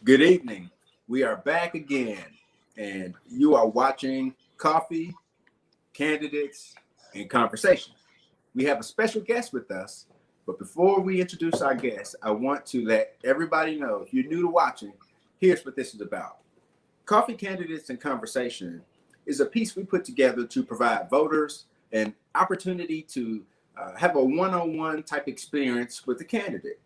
Good evening. We are back again, and you are watching Coffee, Candidates, and Conversation. We have a special guest with us, but before we introduce our guest, I want to let everybody know if you're new to watching, here's what this is about. Coffee, Candidates, and Conversation is a piece we put together to provide voters an opportunity to have a one-on-one type experience with the candidate.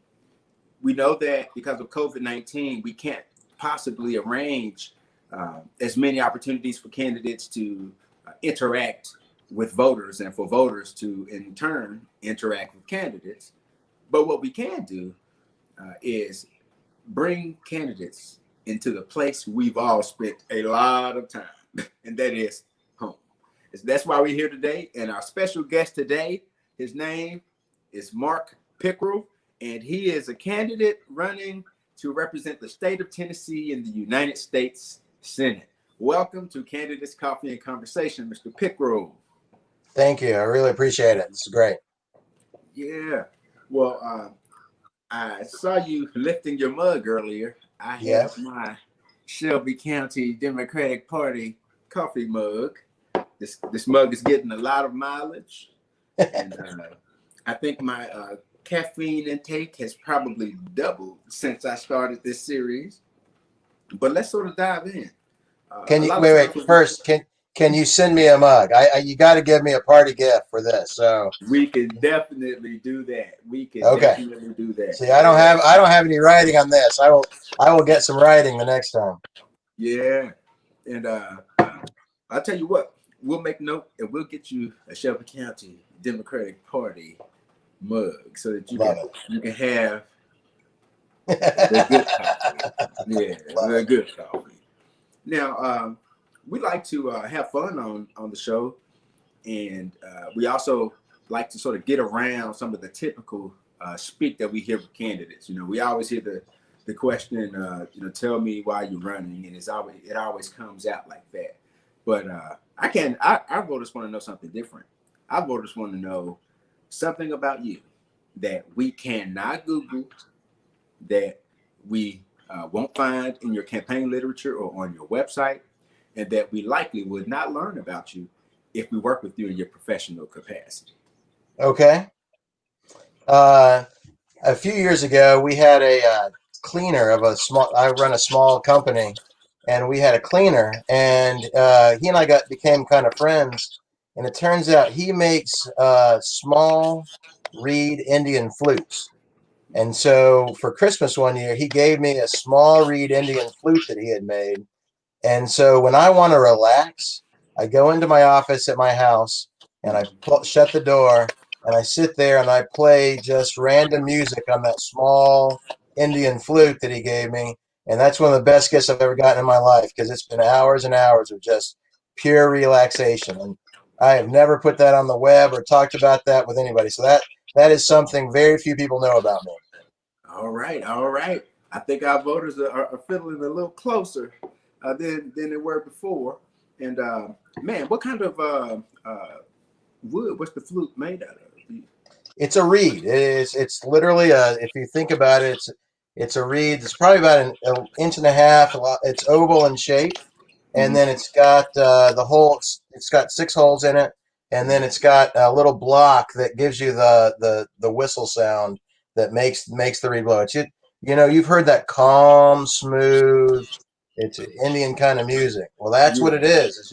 We know that because of COVID-19, we can't possibly arrange as many opportunities for candidates to interact with voters and for voters to, in turn, interact with candidates. But what we can do is bring candidates into the place we've all spent a lot of time, and that is home. That's why we're here today. And our special guest today, his name is Mark Pickrell, and he is a candidate running to represent the state of Tennessee in the United States Senate. Welcome to Candidates Coffee and Conversation, Mr. Pickrell. Thank you. I really appreciate it. This is great. Yeah. Well, I saw you lifting your mug earlier. I have my Shelby County Democratic Party coffee mug. This mug is getting a lot of mileage, and I think my caffeine intake has probably doubled since I started this series. But let's sort of dive in. Can you wait? First, can you send me a mug? You got to give me a party gift for this. So we can definitely do that. We can definitely do that. See, I don't have any writing on this. I will get some writing the next time. Yeah, and I'll tell you what. We'll make note and we'll get you a Shelby County Democratic Party mug so that you can have the good coffee. Yeah, the good coffee. Now, we like to have fun on the show, and we also like to sort of get around some of the typical speak that we hear from candidates. You know, we always hear the question, tell me why you're running, and it always comes out like that. But our voters want to know something different. Our voters want to know something about you that we cannot Google, that we won't find in your campaign literature or on your website, and that we likely would not learn about you if we work with you in your professional capacity. Okay. A few years ago, we had a cleaner of I run a small company, and we had a cleaner, and he and I became kind of friends. And it turns out he makes small reed Indian flutes. And so for Christmas one year, he gave me a small reed Indian flute that he had made. And so when I want to relax, I go into my office at my house and I shut the door and I sit there and I play just random music on that small Indian flute that he gave me. And that's one of the best gifts I've ever gotten in my life because it's been hours and hours of just pure relaxation. And I have never put that on the web or talked about that with anybody. So that is something very few people know about me. All right. I think our voters are feeling a little closer than they were before. And man, what kind of wood? What's the flute made out of? It's a reed. It's literally if you think about it, it's a reed. It's probably about an inch and a half. It's oval in shape, and then it's got the hole. It's got 6 holes in it, and then it's got a little block that gives you the whistle sound that makes the reed blow. You've heard that calm, smooth. It's Indian kind of music. Well, that's what it is.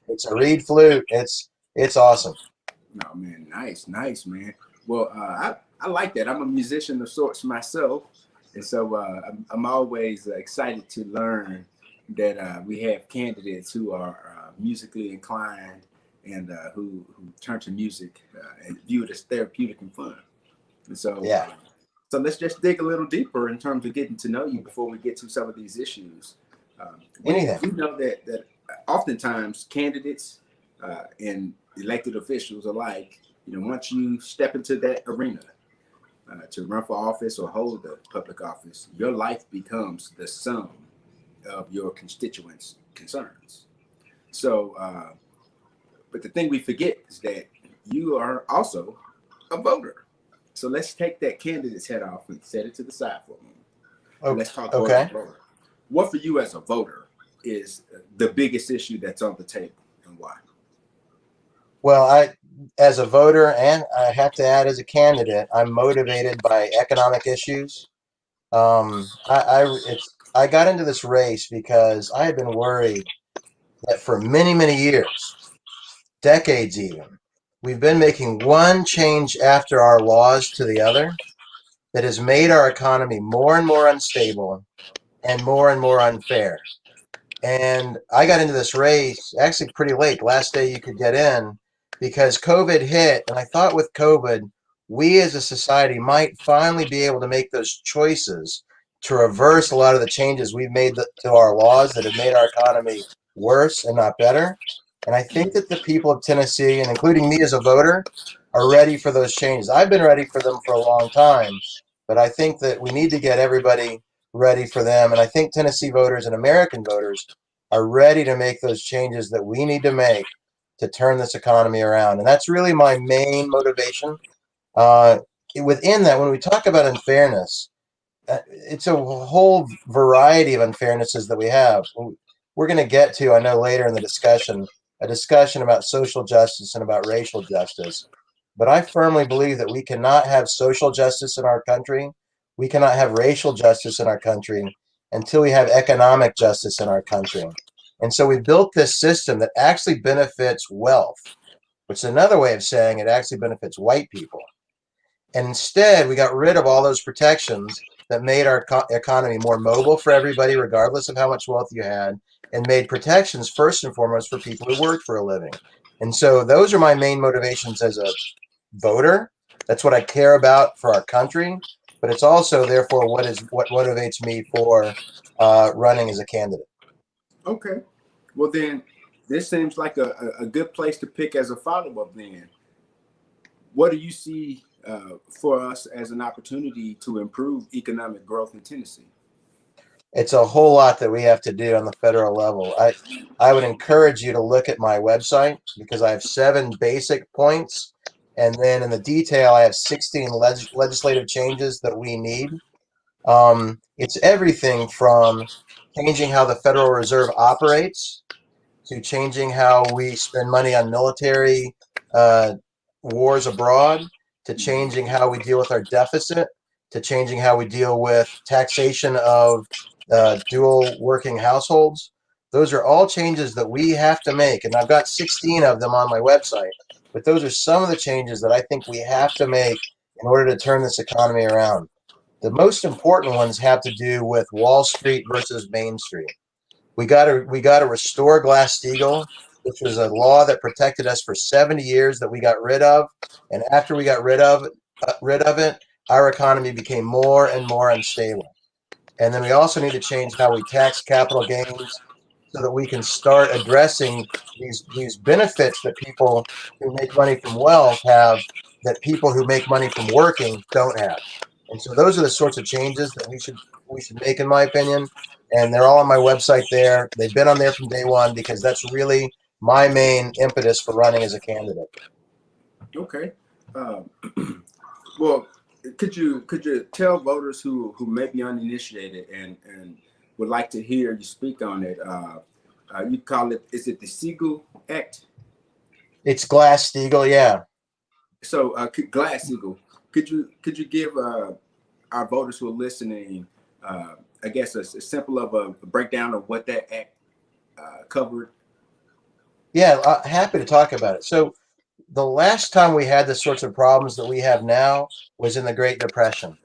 It's a reed flute. It's awesome. Oh man, nice, man. Well, I like that. I'm a musician of sorts myself, and so I'm always excited to learn that we have candidates who are musically inclined and who turn to music and view it as therapeutic and fun. And so, so let's just dig a little deeper in terms of getting to know you before we get to some of these issues. We know that oftentimes candidates and elected officials alike, once you step into that arena to run for office or hold a public office, your life becomes the sum of your constituents' concerns. So, but the thing we forget is that you are also a voter. So let's take that candidate's head off and set it to the side for a moment. Let's talk about the voter. what for you as a voter is the biggest issue that's on the table, and why? Well, as a voter, and I have to add as a candidate, I'm motivated by economic issues. I got into this race because I had been worried that for many, many years, decades even, we've been making one change after our laws to the other that has made our economy more and more unstable and more unfair. And I got into this race actually pretty late, last day you could get in, because COVID hit. And I thought with COVID, we as a society might finally be able to make those choices to reverse a lot of the changes we've made to our laws that have made our economy worse and not better. And I think that the people of Tennessee, and including me as a voter, are ready for those changes. I've been ready for them for a long time, but I think that we need to get everybody ready for them. And I think Tennessee voters and American voters are ready to make those changes that we need to make to turn this economy around. And that's really my main motivation. Uh, Within that, when we talk about unfairness, it's a whole variety of unfairnesses that we have. We're going to get to, I know later in the discussion, a discussion about social justice and about racial justice. But I firmly believe that we cannot have social justice in our country. We cannot have racial justice in our country until we have economic justice in our country. And so we built this system that actually benefits wealth, which is another way of saying it actually benefits white people. And instead, we got rid of all those protections that made our economy more mobile for everybody, regardless of how much wealth you had, and made protections first and foremost for people who worked for a living. And so those are my main motivations as a voter. That's what I care about for our country. But it's also, therefore, what motivates me for running as a candidate. Okay. Well, then this seems like a good place to pick as a follow up. Then, what do you see for us as an opportunity to improve economic growth in Tennessee? It's a whole lot that we have to do on the federal level. I would encourage you to look at my website because I have 7 basic points. And then in the detail, I have 16 legislative changes that we need. It's everything from changing how the Federal Reserve operates to changing how we spend money on military uh, wars abroad, to changing how we deal with our deficit, to changing how we deal with taxation of dual working households. Those are all changes that we have to make. And I've got 16 of them on my website. But those are some of the changes that I think we have to make in order to turn this economy around. The most important ones have to do with Wall Street versus Main Street. We got to restore Glass-Steagall, which was a law that protected us for 70 years that we got rid of. And after we got rid of it, our economy became more and more unstable. And then we also need to change how we tax capital gains so that we can start addressing these benefits that people who make money from wealth have that people who make money from working don't have. And so those are the sorts of changes that we should make, in my opinion. And they're all on my website there. They've been on there from day one because that's really my main impetus for running as a candidate. Okay. Um, well, could you tell voters who may be uninitiated and would like to hear you speak on it? You call it, is it the Siegel Act? It's Glass-Steagall, yeah. So, Glass-Steagall, could you give our voters who are listening, I guess, a simple of a breakdown of what that act covered? Yeah, happy to talk about it. So the last time we had the sorts of problems that we have now was in the Great Depression.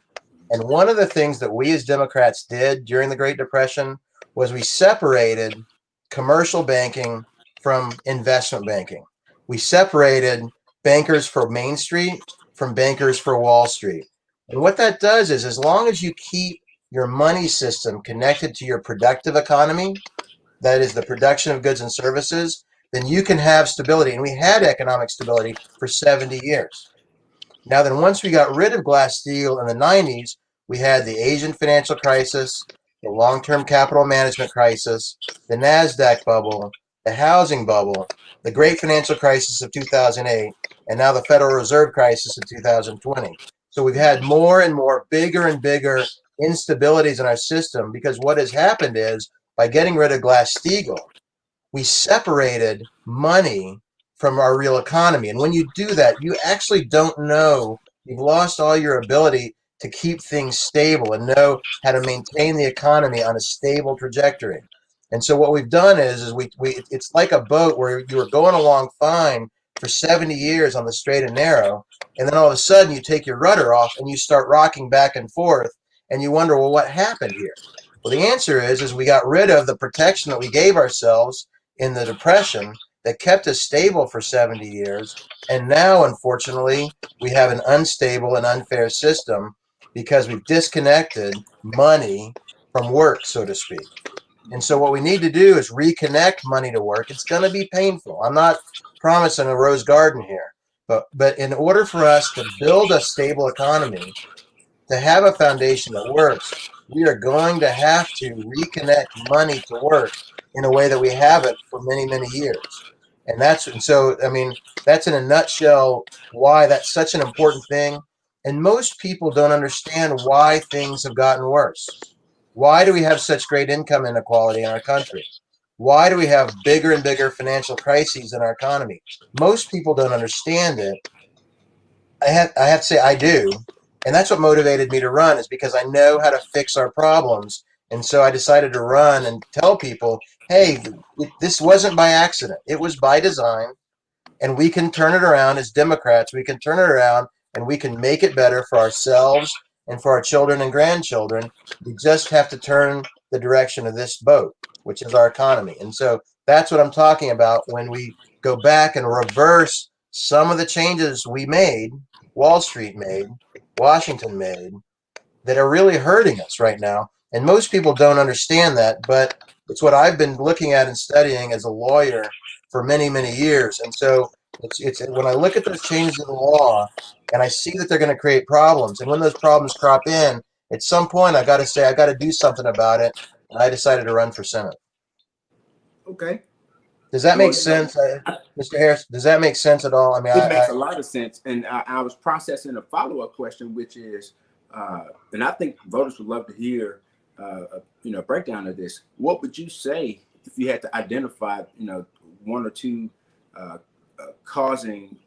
And one of the things that we as Democrats did during the Great Depression was we separated commercial banking from investment banking. We separated bankers for Main Street from bankers for Wall Street. And what that does is, as long as you keep your money system connected to your productive economy, that is the production of goods and services, then you can have stability. And we had economic stability for 70 years. Now, then, once we got rid of Glass-Steagall in the 90s, we had the Asian financial crisis, the long-term capital management crisis, the NASDAQ bubble, the housing bubble, the great financial crisis of 2008, and now the Federal Reserve crisis of 2020. So we've had more and more bigger and bigger instabilities in our system, because what has happened is by getting rid of Glass-Steagall, we separated money from our real economy. And when you do that, you actually don't know, you've lost all your ability to keep things stable and know how to maintain the economy on a stable trajectory. And so what we've done is we it's like a boat where you were going along fine for 70 years on the straight and narrow, and then all of a sudden you take your rudder off and you start rocking back and forth, and you wonder, well, what happened here? Well, the answer is we got rid of the protection that we gave ourselves in the Depression that kept us stable for 70 years. And now, unfortunately, we have an unstable and unfair system because we've disconnected money from work, so to speak. And so what we need to do is reconnect money to work. It's going to be painful. I'm not promising a rose garden here. But in order for us to build a stable economy, to have a foundation that works, we are going to have to reconnect money to work in a way that we haven't for many, many years. And so, I mean, that's in a nutshell why that's such an important thing. And most people don't understand why things have gotten worse. Why do we have such great income inequality in our country? Why do we have bigger and bigger financial crises in our economy? Most people don't understand it. I have to say I do. And that's what motivated me to run, is because I know how to fix our problems. And so I decided to run and tell people, hey, this wasn't by accident. It was by design. And we can turn it around as Democrats. We can turn it around and we can make it better for ourselves and for our children and grandchildren. We just have to turn the direction of this boat, which is our economy. And so that's what I'm talking about when we go back and reverse some of the changes we made, Wall Street made, Washington made, that are really hurting us right now. And most people don't understand that, but it's what I've been looking at and studying as a lawyer for many, many years. And so it's when I look at those changes in the law and I see that they're going to create problems, and when those problems crop in, at some point I got to say I got to do something about it. And I decided to run for Senate. Okay. Does that make Well, sense, Mr. Harris? Does that make sense at all? I mean, it makes a lot of sense. And I was processing a follow-up question, which is, and I think voters would love to hear, a breakdown of this. What would you say if you had to identify, one or two causing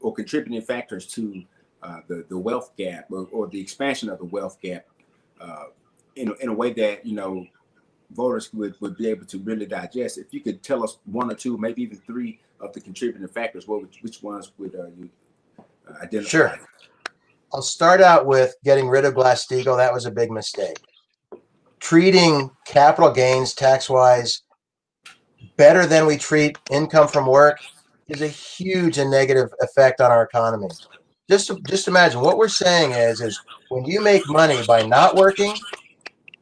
or contributing factors to the wealth gap or the expansion of the wealth gap in a way that, voters would be able to really digest? If you could tell us one or two, maybe even three of the contributing factors, which ones would you identify? Sure. I'll start out with getting rid of Glass-Steagall. That was a big mistake. Treating capital gains tax-wise better than we treat income from work is a huge and negative effect on our economy. Just imagine what we're saying is when you make money by not working,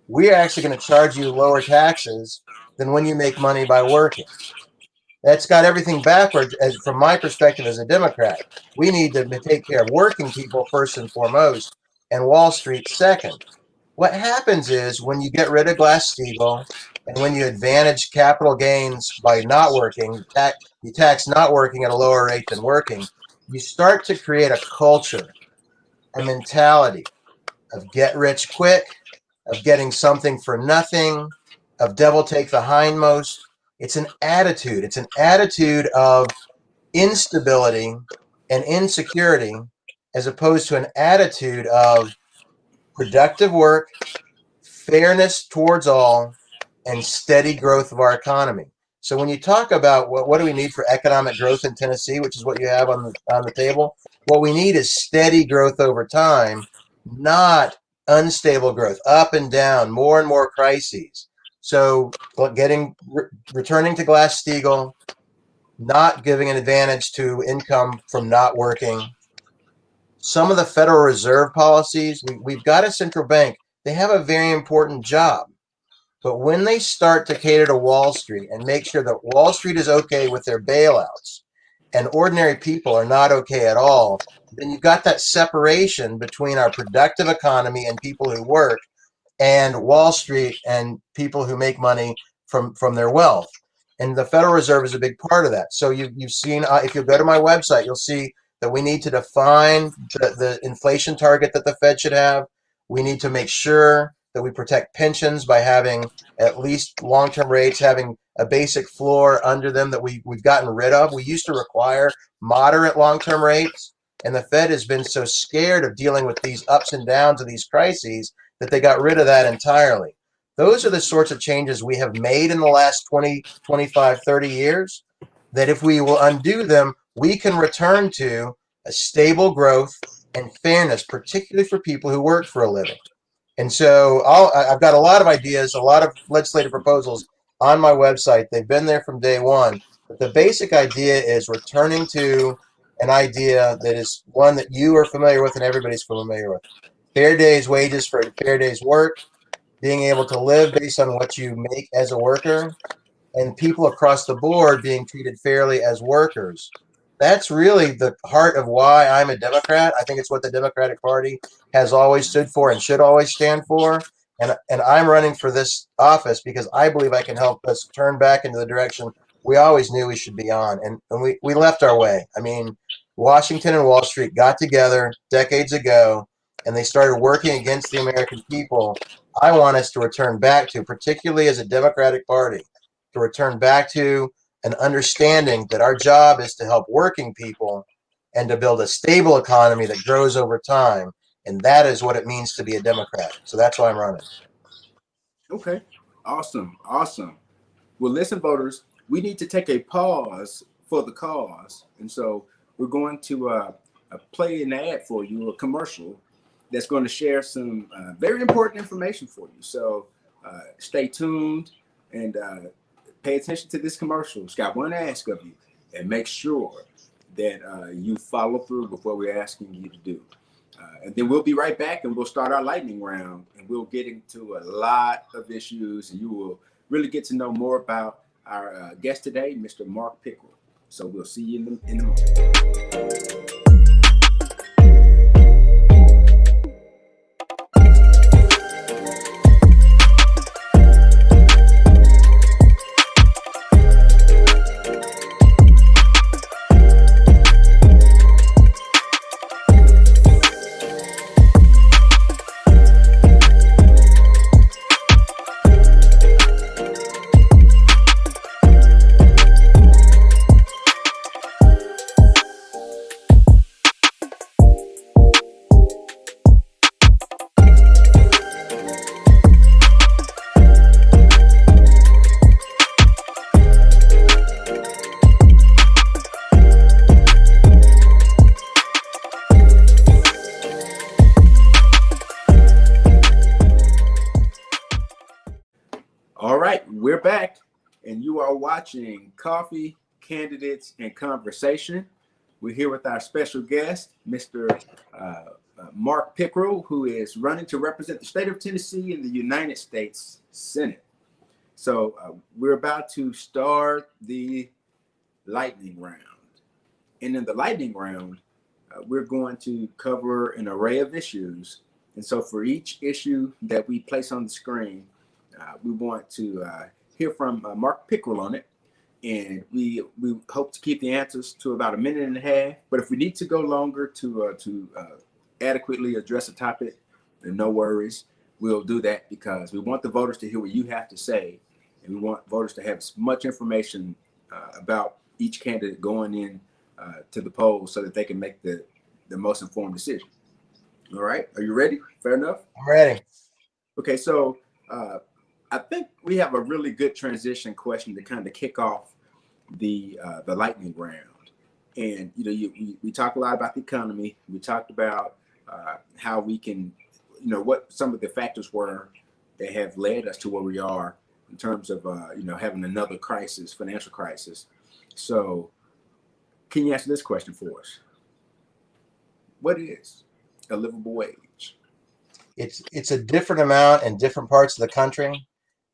we're actually going to charge you lower taxes than when you make money by working. That's got everything backwards, as from my perspective as a Democrat. We need to take care of working people first and foremost, and Wall Street second. What happens is when you get rid of Glass-Steagall and when you advantage capital gains by not working, you tax not working at a lower rate than working, you start to create a culture, a mentality of get rich quick, of getting something for nothing, of devil take the hindmost. It's an attitude. It's an attitude of instability and insecurity, as opposed to an attitude of productive work, fairness towards all, and steady growth of our economy. So when you talk about what do we need for economic growth in Tennessee, which is what you have on the table, what we need is steady growth over time, not unstable growth, up and down, more and more crises. So returning to Glass-Steagall, not giving an advantage to income from not working. Some of the Federal Reserve policies, we've got a central bank. They have a very important job. But when they start to cater to Wall Street and make sure that Wall Street is okay with their bailouts and ordinary people are not okay at all, then you've got that separation between our productive economy and people who work and Wall Street and people who make money from their wealth. And the Federal Reserve is a big part of that. So you've seen, if you go to my website, you'll see that we need to define the inflation target that the Fed should have. We need to make sure that we protect pensions by having at least long-term rates, having a basic floor under them that we've gotten rid of. We used to require moderate long-term rates, and the Fed has been so scared of dealing with these ups and downs of these crises that they got rid of that entirely. Those are the sorts of changes we have made in the last 20, 25, 30 years that if we will undo them, we can return to a stable growth and fairness, particularly for people who work for a living. And so I've got a lot of ideas, a lot of legislative proposals on my website. They've been there from day one. But the basic idea is returning to an idea that is one that you are familiar with and everybody's familiar with. Fair day's wages for a fair day's work, being able to live based on what you make as a worker, and people across the board being treated fairly as workers. That's really the heart of why I'm a Democrat. I think it's what the Democratic Party has always stood for and should always stand for. And I'm running for this office because I believe I can help us turn back into the direction we always knew we should be on. And we left our way. I mean, Washington and Wall Street got together decades ago and they started working against the American people. I want us to return back to, particularly as a Democratic Party, to return back to an understanding that our job is to help working people and to build a stable economy that grows over time. And that is what it means to be a Democrat. So that's why I'm running. Okay. Awesome. Awesome. Well, listen, voters, we need to take a pause for the cause. And so we're going to play an ad for you, a commercial that's going to share some very important information for you. So stay tuned and pay attention to this commercial. It's got one ask of you, and make sure that you follow through with what we're asking you to do. And then we'll be right back and we'll start our lightning round and we'll get into a lot of issues and you will really get to know more about our guest today, Mr. Mark Pickrell. So we'll see you in a moment. All right, we're back, and you are watching Coffee, Candidates, and Conversation. We're here with our special guest, Mr. Mark Pickrell, who is running to represent the state of Tennessee in the United States Senate. So we're about to start the lightning round. And in the lightning round, we're going to cover an array of issues. And so for each issue that we place on the screen, we want to hear from Mark Pickrell on it. And we hope to keep the answers to about a minute and a half. But if we need to go longer to adequately address a topic, then no worries. We'll do that because we want the voters to hear what you have to say. And we want voters to have as much information about each candidate going in to the polls so that they can make the most informed decision. All right. Are you ready? Fair enough? I'm ready. Okay. So I think we have a really good transition question to kind of kick off the lightning round. And, we talked a lot about the economy. We talked about how we can, what some of the factors were that have led us to where we are in terms of, having another crisis, financial crisis. So can you answer this question for us? What is a livable wage? It's a different amount in different parts of the country,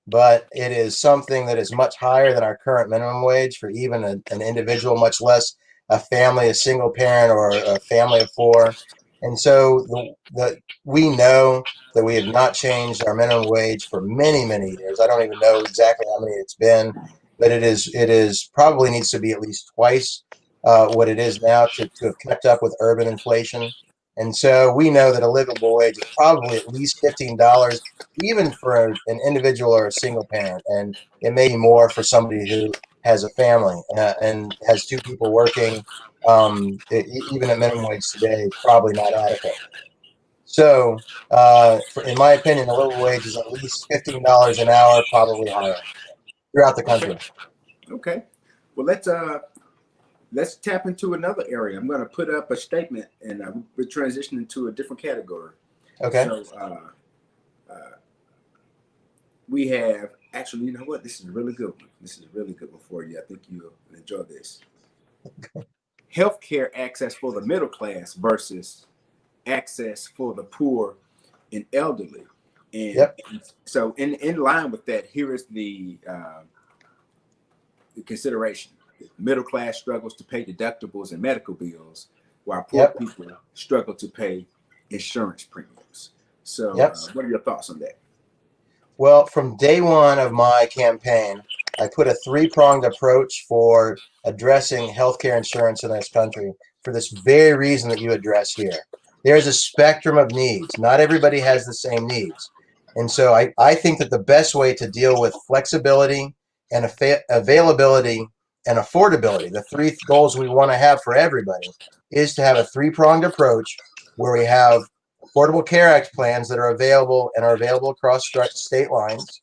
but it is something that is much higher than our current minimum wage for even an individual, much less a family, a single parent, or a family of four. And so we know that we have not changed our minimum wage for many, many years. I don't even know exactly how many it's been, but it is probably needs to be at least twice what it is now to have kept up with urban inflation. And so we know that a livable wage is probably at least $15, even for an individual or a single parent. And it may be more for somebody who has a family and has two people working. Even at minimum wage today is probably not adequate. So, in my opinion, a livable wage is at least $15 an hour, probably higher throughout the Okay. country. Okay. Well, let's tap into another area. I'm going to put up a statement, and we're transitioning to a different category. Okay. So we have actually, you know what? This is a really good one. This is a really good one for you. I think you'll enjoy this. Healthcare access for the middle class versus access for the poor and elderly. And Yep. so, in line with that, here is the consideration. Middle class struggles to pay deductibles and medical bills, while poor Yep. people struggle to pay insurance premiums. So, Yep. what are your thoughts on that? Well, from day one of my campaign, I put a three-pronged approach for addressing healthcare insurance in this country for this very reason that you address here. There's a spectrum of needs. Not everybody has the same needs. And so I think that the best way to deal with flexibility and availability and affordability, the three goals we want to have for everybody, is to have a three-pronged approach where we have Affordable Care Act plans that are available across state lines,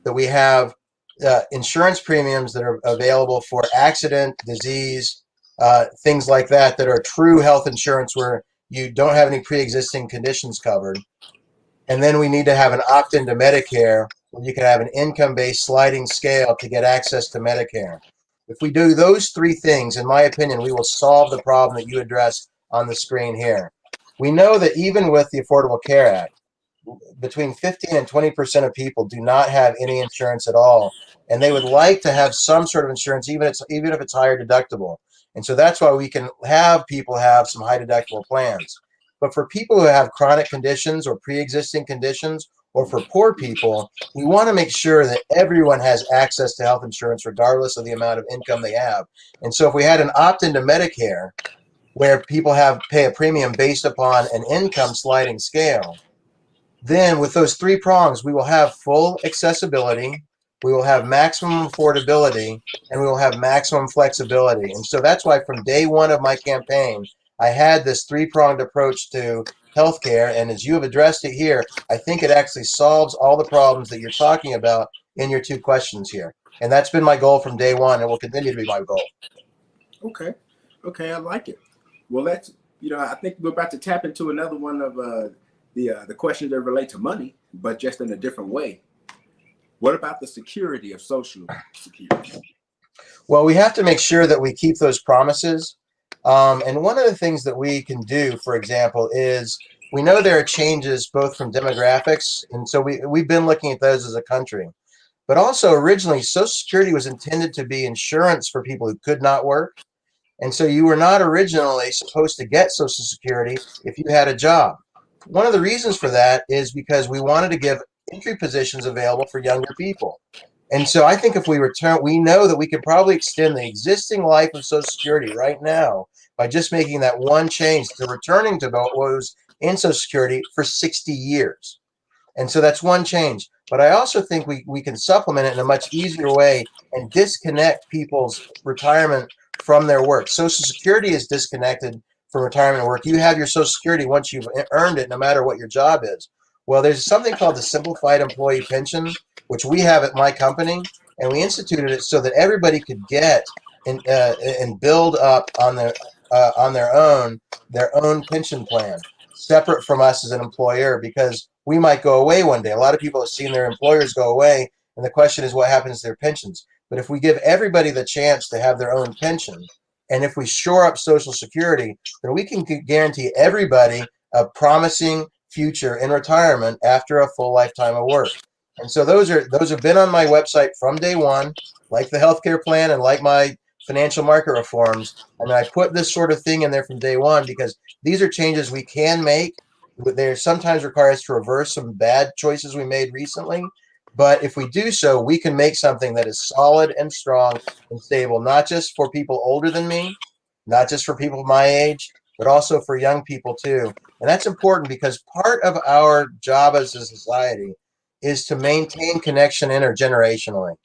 that we have insurance premiums that are available for accident, disease, things like that are true health insurance where you don't have any pre-existing conditions covered. And then we need to have an opt-in to Medicare where you can have an income-based sliding scale to get access to Medicare. If we do those three things, in my opinion, we will solve the problem that you addressed on the screen here. We know that even with the Affordable Care Act, between 15 and 20% of people do not have any insurance at all, and they would like to have some sort of insurance, even if it's higher deductible. And so that's why we can have people have some high deductible plans. But for people who have chronic conditions or pre-existing conditions, or for poor people, we want to make sure that everyone has access to health insurance regardless of the amount of income they have. And so if we had an opt-in to Medicare where people pay a premium based upon an income sliding scale, then with those three prongs, we will have full accessibility, we will have maximum affordability, and we will have maximum flexibility. And so that's why from day one of my campaign, I had this three-pronged approach to healthcare. And as you have addressed it here, I think it actually solves all the problems that you're talking about in your two questions here. And that's been my goal from day one and will continue to be my goal. Okay. Okay, I like it. Well, I think we're about to tap into another one of the questions that relate to money, but just in a different way. What about the security of Social Security? Well, we have to make sure that we keep those promises. And one of the things that we can do, for example, is we know there are changes both from demographics, and so we've been looking at those as a country. But also originally, Social Security was intended to be insurance for people who could not work. And so you were not originally supposed to get Social Security if you had a job. One of the reasons for that is because we wanted to give entry positions available for younger people. And so I think if we know that we can probably extend the existing life of Social Security right now by just making that one change to returning to what was in Social Security for 60 years. And so that's one change. But I also think we can supplement it in a much easier way and disconnect people's retirement from their work. Social Security is disconnected from retirement work. You have your Social Security once you've earned it, no matter what your job is. Well, there's something called the Simplified Employee Pension, which we have at my company, and we instituted it so that everybody could get and build up on their own pension plan, separate from us as an employer, because we might go away one day. A lot of people have seen their employers go away, and the question is what happens to their pensions. But if we give everybody the chance to have their own pension, and if we shore up Social Security, then we can guarantee everybody a promising future in retirement after a full lifetime of work. And so those have been on my website from day one, like the healthcare plan and like my financial market reforms. I mean, I put this sort of thing in there from day one because these are changes we can make. They sometimes require us to reverse some bad choices we made recently. But if we do so, we can make something that is solid and strong and stable, not just for people older than me, not just for people my age, but also for young people too. And that's important because part of our job as a society is to maintain connection intergenerationally.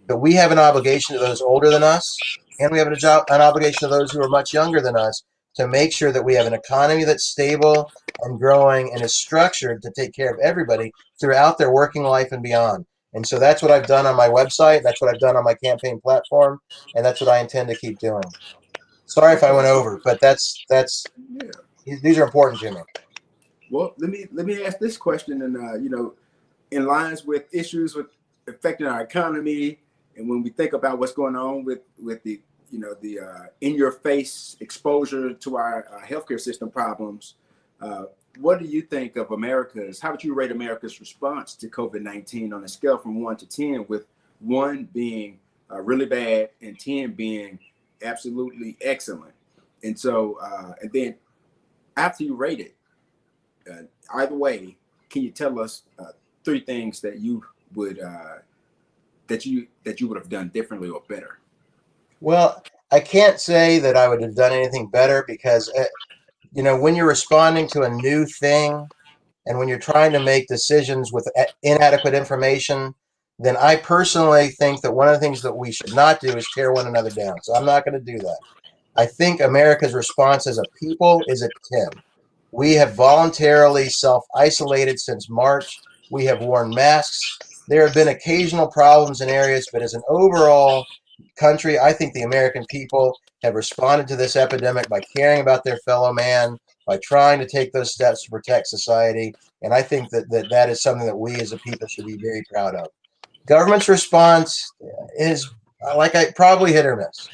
But we have an obligation to those older than us, and we have an obligation to those who are much younger than us to make sure that we have an economy that's stable and growing and is structured to take care of everybody throughout their working life and beyond. And so that's what I've done on my website. That's what I've done on my campaign platform, and that's what I intend to keep doing. Sorry if I went Okay. over, but that's Yeah. these are important to me. Well, let me ask this question, and in lines with issues with affecting our economy, and when we think about what's going on with the the in your face exposure to our healthcare system problems, uh, what do you think of America's? How would you rate America's response to COVID-19 on a scale from 1 to 10, with 1 being really bad and 10 being absolutely excellent? And so, and then after you rate it, uh, either way, can you tell us 3 things that you would that you would have done differently or better? Well, I can't say that I would have done anything better because when you're responding to a new thing and when you're trying to make decisions with inadequate information, then I personally think that one of the things that we should not do is tear one another down. So I'm not going to do that. I think America's response as a people is a 10. We have voluntarily self-isolated since March. We have worn masks. There have been occasional problems in areas, but as an overall country, I think the American people have responded to this epidemic by caring about their fellow man, by trying to take those steps to protect society. And I think that is something that we as a people should be very proud of. Government's response is like I probably hit or miss.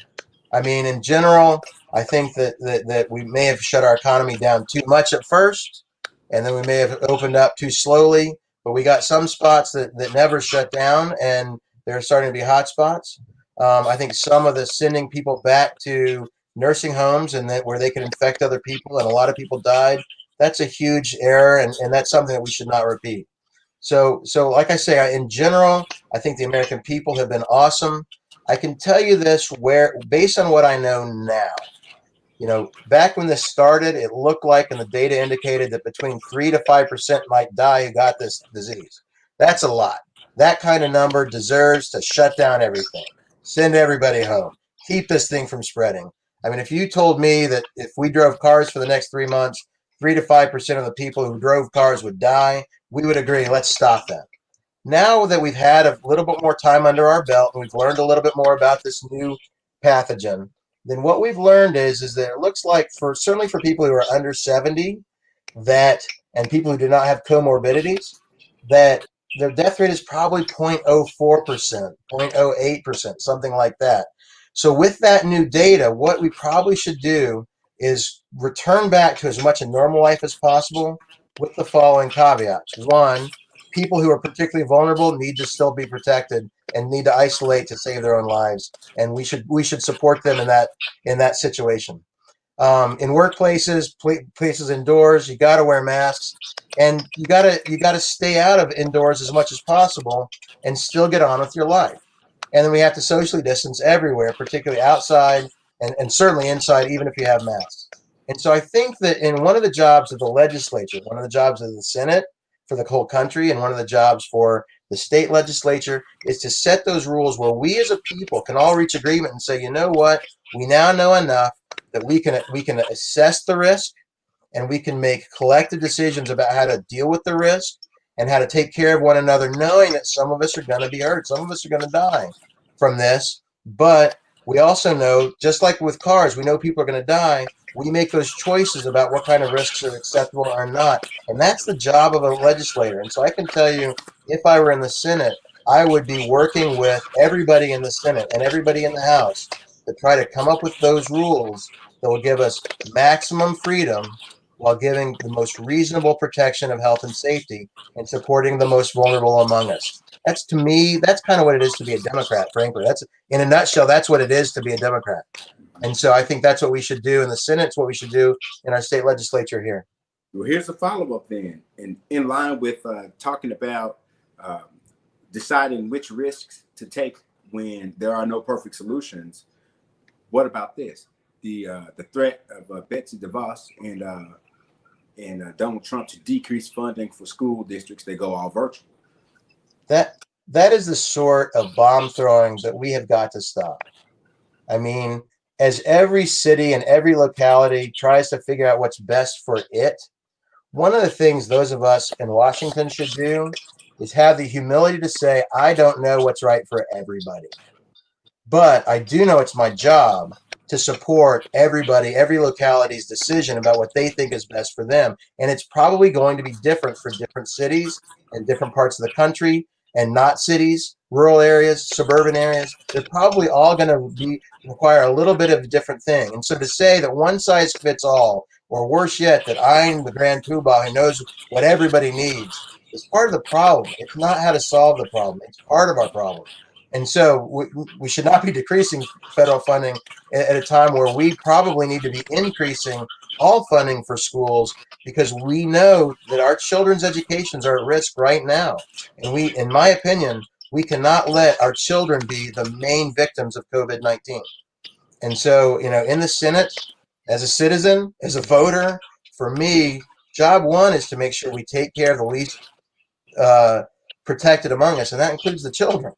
I mean, in general, I think that we may have shut our economy down too much at first, and then we may have opened up too slowly. But we got some spots that never shut down, and they're starting to be hot spots. I think some of the sending people back to nursing homes and that where they could infect other people, and a lot of people died. That's a huge error, and that's something that we should not repeat. So like I say, in general, I think the American people have been awesome. I can tell you this where based on what I know now, back when this started, it looked like and the data indicated that between 3 to 5% might die who got this disease. That's a lot. That kind of number deserves to shut down everything, send everybody home, keep this thing from spreading. I mean, if you told me that if we drove cars for the next 3 months, 3 to 5% of the people who drove cars would die, we would agree, let's stop that. Now that we've had a little bit more time under our belt and we've learned a little bit more about this new pathogen, then what we've learned is that it looks like for certainly for people who are under 70 that and people who do not have comorbidities, that their death rate is probably 0.04%, 0.08%, something like that. So with that new data, what we probably should do is return back to as much a normal life as possible with the following caveats. One, people who are particularly vulnerable need to still be protected and need to isolate to save their own lives, and we should support them in that situation. In workplaces, places indoors, you got to wear masks, and you got to stay out of indoors as much as possible, and still get on with your life. And then we have to socially distance everywhere, particularly outside and certainly inside, even if you have masks. And so I think that in one of the jobs of the legislature, one of the jobs of the Senate for the whole country, and one of the jobs for the state legislature is to set those rules where we as a people can all reach agreement and say, you know what, we now know enough that we can assess the risk and we can make collective decisions about how to deal with the risk and how to take care of one another, knowing that some of us are going to be hurt, some of us are going to die from this. But we also know, just like with cars, we know people are going to die. We make those choices about what kind of risks are acceptable or not. And that's the job of a legislator. And so I can tell you, if I were in the Senate, I would be working with everybody in the Senate and everybody in the House to try to come up with those rules that will give us maximum freedom while giving the most reasonable protection of health and safety and supporting the most vulnerable among us. That's to me, that's kind of what it is to be a Democrat, frankly. That's in a nutshell, that's what it is to be a Democrat. And so I think that's what we should do in the Senate. It's what we should do in our state legislature here. Well, here's a follow-up then, and in line with talking about um, deciding which risks to take when there are no perfect solutions. What about this? the threat of Betsy DeVos and Donald Trump to decrease funding for school districts, they go all virtual. That is the sort of bomb throwing that we have got to stop. I mean, as every city and every locality tries to figure out what's best for it, one of the things those of us in Washington should do is have the humility to say, I don't know what's right for everybody. But I do know it's my job to support everybody, every locality's decision about what they think is best for them. And it's probably going to be different for different cities and different parts of the country, and not cities, rural areas, suburban areas. They're probably all going to require a little bit of a different thing. And so to say that one size fits all, or worse yet, that I'm the grand poobah who knows what everybody needs, is part of the problem. It's not how to solve the problem. It's part of our problem. And so we should not be decreasing federal funding at a time where we probably need to be increasing all funding for schools, because we know that our children's educations are at risk right now. And we, in my opinion, we cannot let our children be the main victims of COVID-19. And so, in the Senate, as a citizen, as a voter, for me, job one is to make sure we take care of the least protected among us, and that includes the children.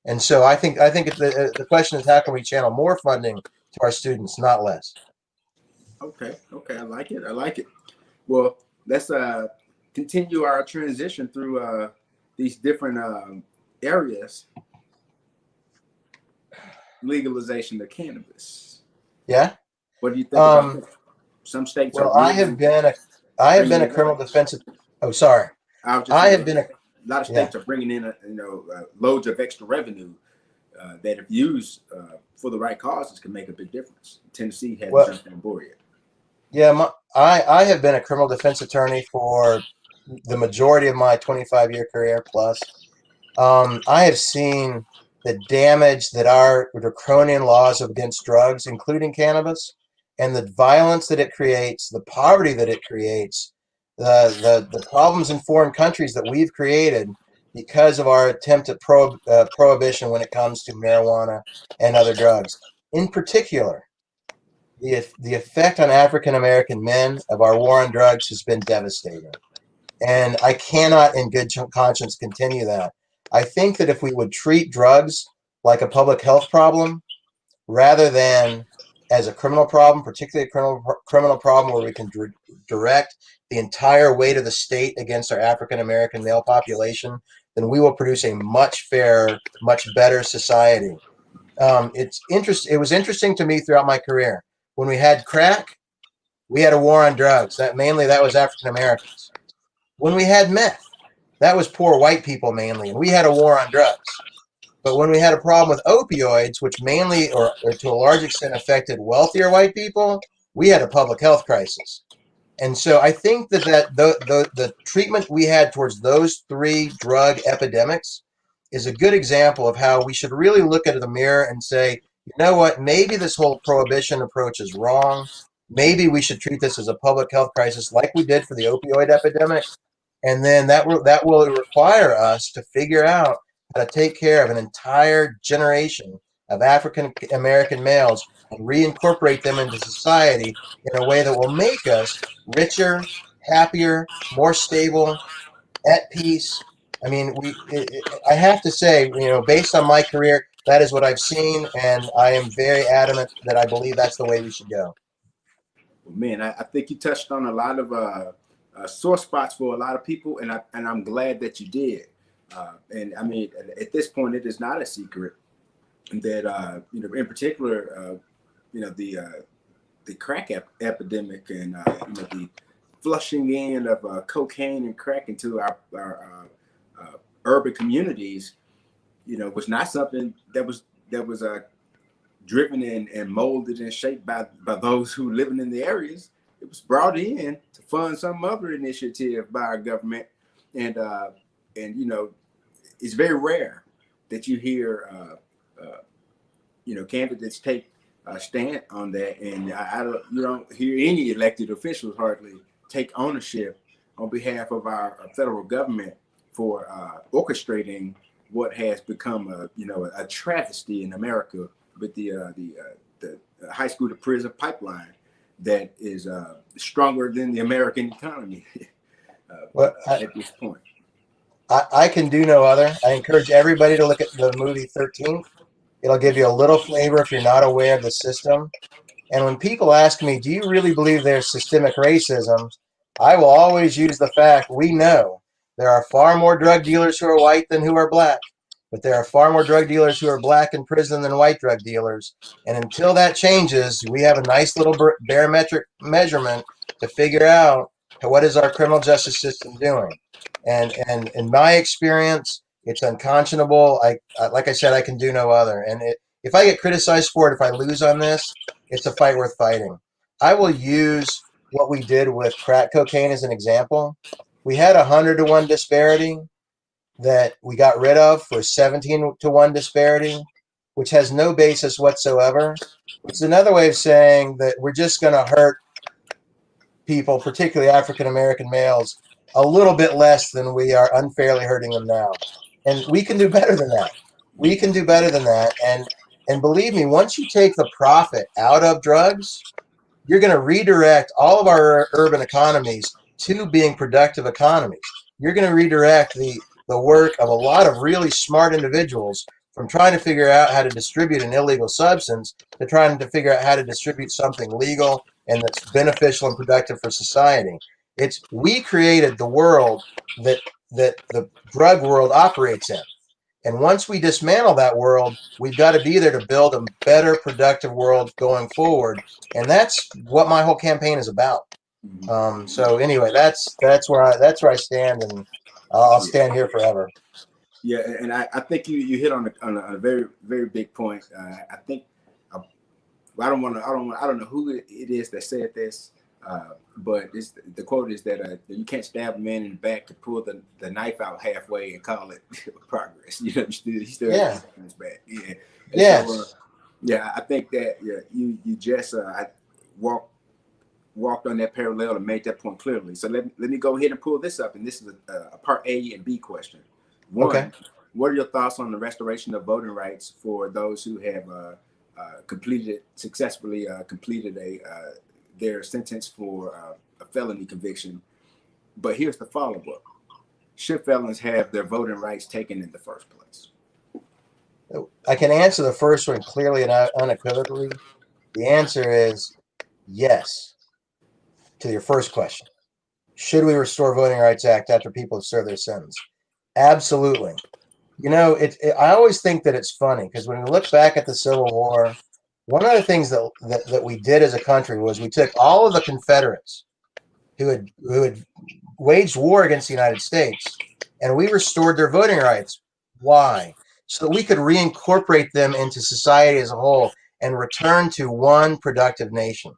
And so I think the question is, how can we channel more funding to our students, not less? Okay, I like it. I like it. Well, let's continue our transition through these different areas. Legalization of cannabis. Yeah. What do you think about that? Some states well, are really I have been a criminal defensive. Oh, sorry. I was just I saying, have been a lot of states are bringing in loads of extra revenue that, if used for the right causes, can make a big difference. Tennessee hasn't jumped on board yet. Yeah, I have been a criminal defense attorney for the majority of my 25-year career plus. I have seen the damage that our draconian laws against drugs, including cannabis, and the violence that it creates, the poverty that it creates, the problems in foreign countries that we've created because of our attempt at prohibition when it comes to marijuana and other drugs. In particular, the effect on African American men of our war on drugs has been devastating. And I cannot in good conscience continue that. I think that if we would treat drugs like a public health problem rather than as a criminal problem, particularly a criminal problem where we can direct the entire weight of the state against our African American male population, then we will produce a much fairer, much better society. It was interesting to me throughout my career. When we had crack, we had a war on drugs. That was African Americans. When we had meth, that was poor white people mainly, and we had a war on drugs. But when we had a problem with opioids, which mainly or to a large extent affected wealthier white people, we had a public health crisis. And so I think that the treatment we had towards those three drug epidemics is a good example of how we should really look at the mirror and say, you know what, maybe this whole prohibition approach is wrong. Maybe we should treat this as a public health crisis like we did for the opioid epidemic. And then that will require us to figure out how to take care of an entire generation of African American males and reincorporate them into society in a way that will make us richer, happier, more stable, at peace. I mean, I have to say, based on my career, that is what I've seen, and I am very adamant that I believe that's the way we should go. Well, man, I think you touched on a lot of sore spots for a lot of people, and I'm glad that you did. And I mean, at this point, it is not a secret that in particular, the crack epidemic and the flushing in of cocaine and crack into our urban communities, was not something that was driven and molded and shaped by those who living in the areas. It was brought in to fund some other initiative by our government, and it's very rare that you hear candidates take a stand on that, and you don't hear any elected officials hardly take ownership on behalf of our federal government for orchestrating what has become a travesty in America with the high school to prison pipeline that is stronger than the American economy Well, at this point. I can do no other. I encourage everybody to look at the movie 13th. It'll give you a little flavor if you're not aware of the system. And when people ask me, do you really believe there's systemic racism? I will always use the fact we know there are far more drug dealers who are white than who are black, but there are far more drug dealers who are black in prison than white drug dealers. And until that changes, we have a nice little barometric measurement to figure out what is our criminal justice system doing. And in my experience, it's unconscionable. Like I said, I can do no other. And if I get criticized for it, if I lose on this, it's a fight worth fighting. I will use what we did with crack cocaine as an example. We had a 100-to-1 disparity that we got rid of for 17-to-1 disparity, which has no basis whatsoever. It's another way of saying that we're just going to hurt people, particularly African American males, a little bit less than we are unfairly hurting them now. And we can do better than that. We can do better than that. And believe me, once you take the profit out of drugs, you're going to redirect all of our urban economies to being productive economies. You're going to redirect the work of a lot of really smart individuals from trying to figure out how to distribute an illegal substance to trying to figure out how to distribute something legal and that's beneficial and productive for society. We created the world that the drug world operates in. And once we dismantle that world, we've got to be there to build a better, productive world going forward. And that's what my whole campaign is about. So anyway, that's where I stand, and I'll stand here forever. Yeah, and I think you hit on a very, very big point. I think I don't know who it is that said this, but the quote is that you can't stab a man in the back to pull the knife out halfway and call it progress. You know, he still has his back. Yeah. Yes. So, I think that you just walked on that parallel and made that point clearly. So let me go ahead and pull this up, and this is a part A and B question. One, okay. What are your thoughts on the restoration of voting rights for those who have successfully completed their sentence for a felony conviction? But here's the follow-up. Should felons have their voting rights taken in the first place? I can answer the first one clearly and unequivocally. The answer is yes to your first question. Should we restore Voting Rights Act after people have served their sentence? Absolutely. You know, I always think that it's funny because when we look back at the Civil War, one of the things that we did as a country was we took all of the Confederates who had waged war against the United States, and we restored their voting rights. Why? So that we could reincorporate them into society as a whole and return to one productive nation.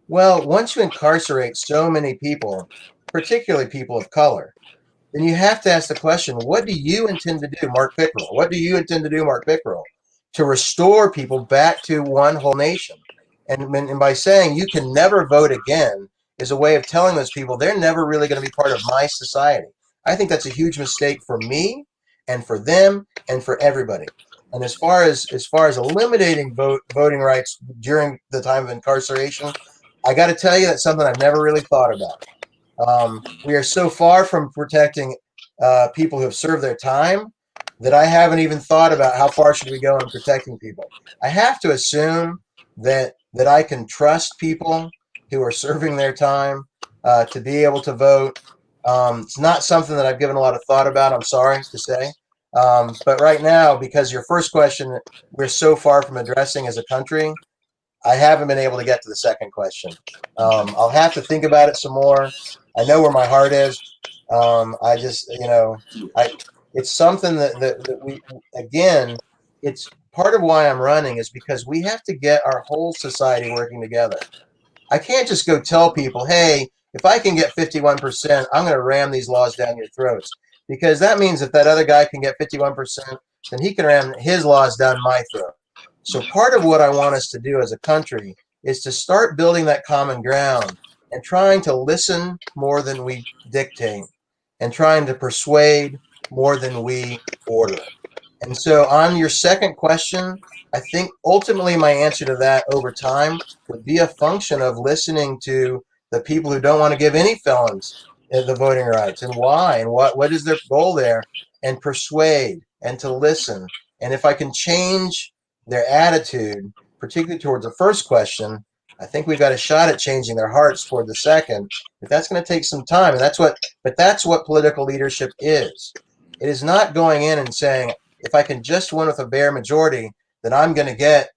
Well, once you incarcerate so many people, particularly people of color, then you have to ask the question, what do you intend to do, Mark Pickrell? What do you intend to do, Mark Pickrell, to restore people back to one whole nation? And by saying you can never vote again is a way of telling those people they're never really going to be part of my society. I think that's a huge mistake for me and for them and for everybody. And as far as eliminating voting rights during the time of incarceration, I got to tell you that's something I've never really thought about. We are so far from protecting people who have served their time that I haven't even thought about how far should we go in protecting people. I have to assume that I can trust people who are serving their time to be able to vote. It's not something that I've given a lot of thought about, I'm sorry to say. But right now, because your first question, we're so far from addressing as a country, I haven't been able to get to the second question. I'll have to think about it some more. I know where my heart is. I just, it's something that we, again, it's part of why I'm running is because we have to get our whole society working together. I can't just go tell people, hey, if I can get 51%, I'm going to ram these laws down your throats. Because that means if that other guy can get 51%, then he can ram his laws down my throat. So part of what I want us to do as a country is to start building that common ground and trying to listen more than we dictate and trying to persuade more than we order. And so, on your second question, I think ultimately my answer to that over time would be a function of listening to the people who don't want to give any felons the voting rights and why and what is their goal there, and persuade and to listen. And if I can change their attitude, particularly towards the first question, I think we've got a shot at changing their hearts toward the second. But that's going to take some time, and that's what political leadership is. It is not going in and saying, if I can just win with a bare majority, then I'm going to get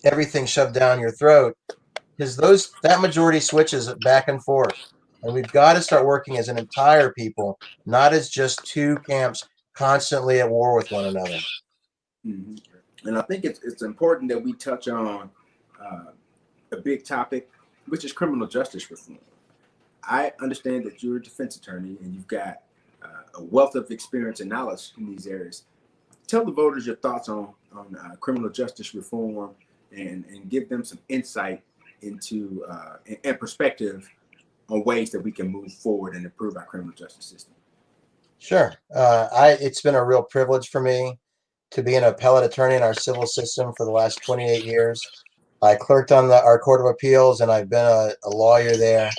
everything shoved down your throat, because that majority switches back and forth, and we've got to start working as an entire people, not as just two camps constantly at war with one another. Mm-hmm. And I think it's important that we touch on a big topic, which is criminal justice reform. I understand that you're a defense attorney and you've got a wealth of experience and knowledge in these areas. Tell the voters your thoughts on criminal justice reform and give them some insight into and perspective on ways that we can move forward and improve our criminal justice system. Sure. It's been a real privilege for me to be an appellate attorney in our civil system for the last 28 years. I clerked on our Court of Appeals, and I've been a lawyer there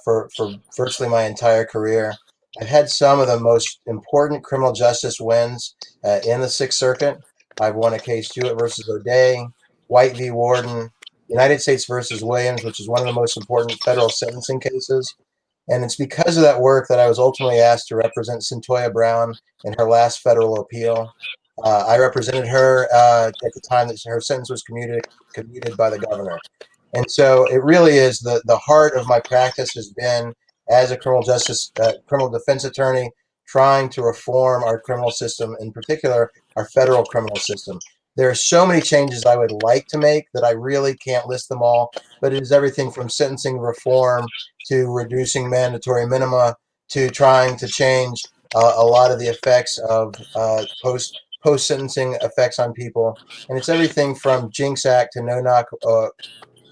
for virtually my entire career. I've had some of the most important criminal justice wins in the Sixth Circuit. I've won a case, Jewett versus O'Day, White v. Warden, United States versus Williams, which is one of the most important federal sentencing cases. And it's because of that work that I was ultimately asked to represent Centoya Brown in her last federal appeal. I represented her at the time that her sentence was commuted by the governor. And so it really is the heart of my practice has been as a criminal defense attorney, trying to reform our criminal system, in particular, our federal criminal system. There are so many changes I would like to make that I really can't list them all, but it is everything from sentencing reform to reducing mandatory minima to trying to change a lot of the effects of post sentencing effects on people, and it's everything from Jinx Act to no knock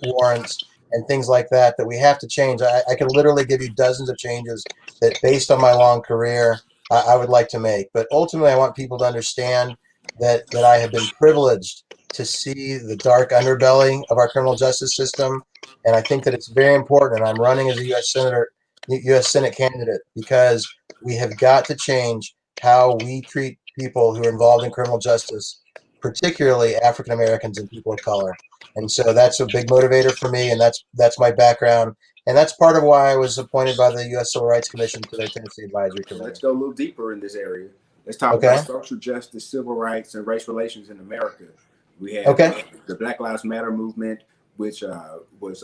warrants and things like that we have to change. I could literally give you dozens of changes that, based on my long career, I would like to make. But ultimately, I want people to understand that I have been privileged to see the dark underbelly of our criminal justice system, and I think that it's very important. And I'm running as a U.S. Senate candidate, because we have got to change how we treat people who are involved in criminal justice, particularly African Americans and people of color. And so that's a big motivator for me, and that's my background, and that's part of why I was appointed by the U.S. Civil Rights Commission to their Tennessee Advisory Committee. Let's go a little deeper in this area. Let's talk Okay. about social justice, civil rights, and race relations in America. We have the Black Lives Matter movement, which was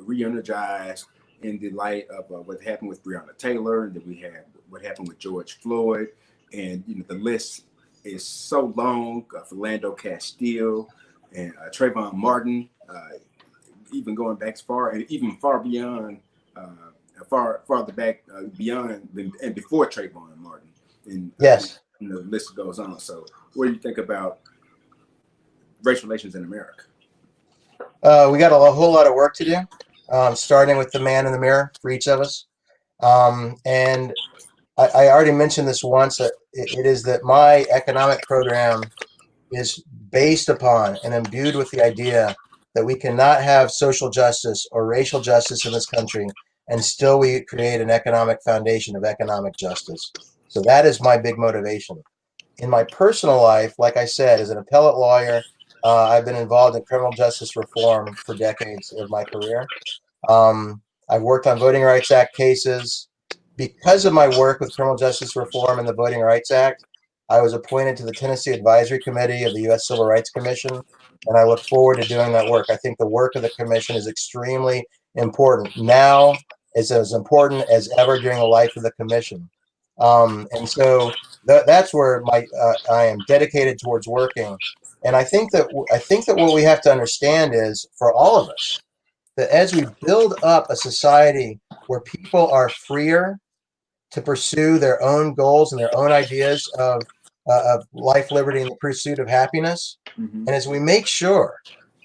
re-energized in the light of what happened with Breonna Taylor, and then we had what happened with George Floyd, and the list is so long. Philando Castile and Trayvon Martin, even going back as far and even far beyond, farther back beyond and before Trayvon Martin. And yes, the list goes on. So, what do you think about race relations in America? We got a whole lot of work to do, starting with the man in the mirror for each of us. And I already mentioned this once, that it is that my economic program is based upon and imbued with the idea that we cannot have social justice or racial justice in this country and still we create an economic foundation of economic justice. So that is my big motivation. In my personal life, like I said, as an appellate lawyer, I've been involved in criminal justice reform for decades of my career. I've worked on Voting Rights Act cases. Because of my work with criminal justice reform and the Voting Rights Act, I was appointed to the Tennessee Advisory Committee of the U.S. Civil Rights Commission, and I look forward to doing that work. I think the work of the commission is extremely important. Now it's as important as ever during the life of the commission. And so that's where I am dedicated towards working. And I think that what we have to understand is, for all of us, that as we build up a society where people are freer to pursue their own goals and their own ideas of life, liberty, and the pursuit of happiness, and as we make sure